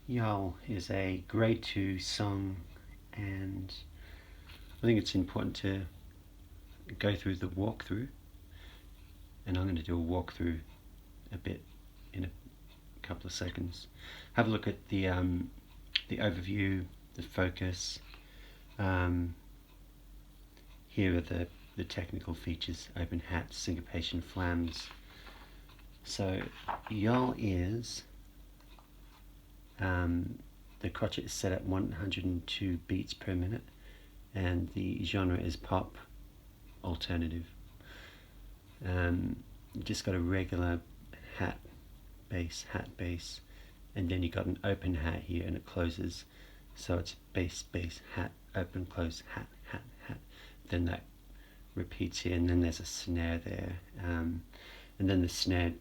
Y'all is a grade 2 song, and I think it's important to go through the walkthrough, and I'm going to do a walkthrough a bit in a couple of seconds. Have a look at the overview, the focus. Here are the technical features: open hat, syncopation, flams. So y'all is the crotchet is set at 102 beats per minute, and the genre is pop alternative. You just got a regular hat bass, and then you got an open hat here, and it closes, so it's bass, hat, open, close, hat. Then that repeats here, and then there's a snare there, and then the snare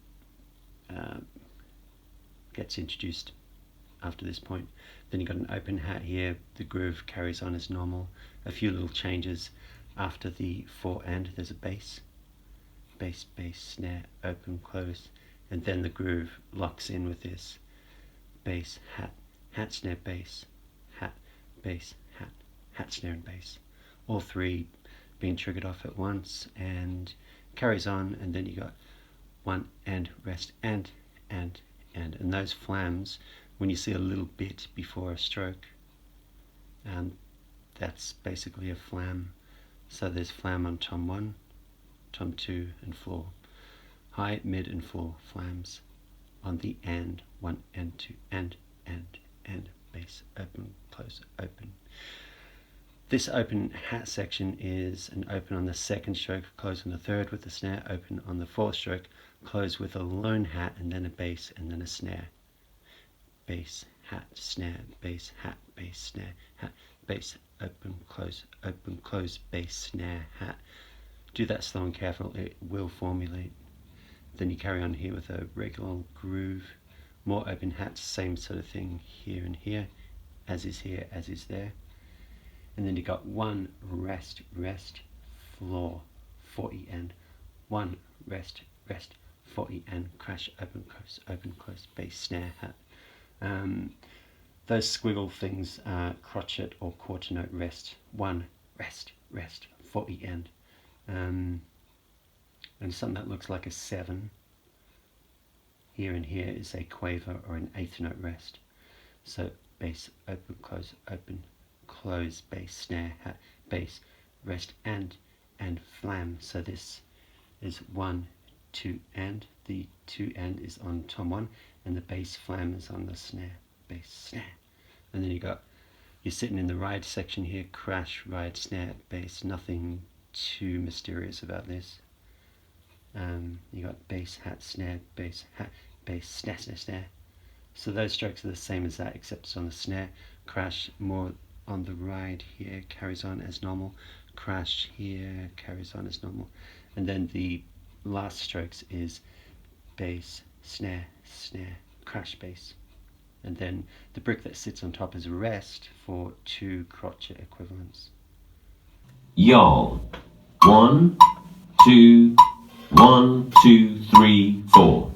gets introduced after this point. Then you got an open hat here, the groove carries on as normal. A few little changes after the 4 and there's a bass, snare, open, close, and then the groove locks in with this bass, hat, snare, bass, hat, snare, and bass. All three being triggered off at once, and carries on, and then you got 1 and rest, and those flams, when you see a little bit before a stroke, that's basically a flam. So there's flam on tom 1, tom 2 and 4, high, mid and 4 flams on the and 1 and 2 and bass, open, close, open. This open hat section is an open on the 2nd stroke, close on the 3rd with the snare, open on the 4th stroke, close with a lone hat, and then a bass, and then a snare. Bass, hat, snare, bass, hat, bass, snare, hat, bass, open, close, bass, snare, hat. Do that slow and careful, it will formulate. Then you carry on here with a regular groove, more open hats, same sort of thing here and here, as is here, as is there. And then you got 1 rest, floor, 40 and 1 rest, 40 and crash, open, close, bass, snare, hat. Those squiggle things are crotchet or quarter note rest. 1 rest, 40 and something that looks like a 7 here and here is a quaver or an 8th note rest. So bass, open, close, bass, snare, hat, bass, rest, and flam. So this is 1, 2 and the 2 and is on tom 1, and the bass flam is on the snare, bass, snare. And then you're sitting in the ride section here, crash, ride, snare, bass. Nothing too mysterious about this. You got bass, hat, snare, bass, hat, bass, snare. So those strokes are the same as that, except it's on the snare. Crash more on the ride here, carries on as normal. Crash here, carries on as normal. And then the last strokes is bass, snare, crash, bass. And then the brick that sits on top is rest for 2 crotchet equivalents. Y'all. 1, 2, 1, 2, 3, 4.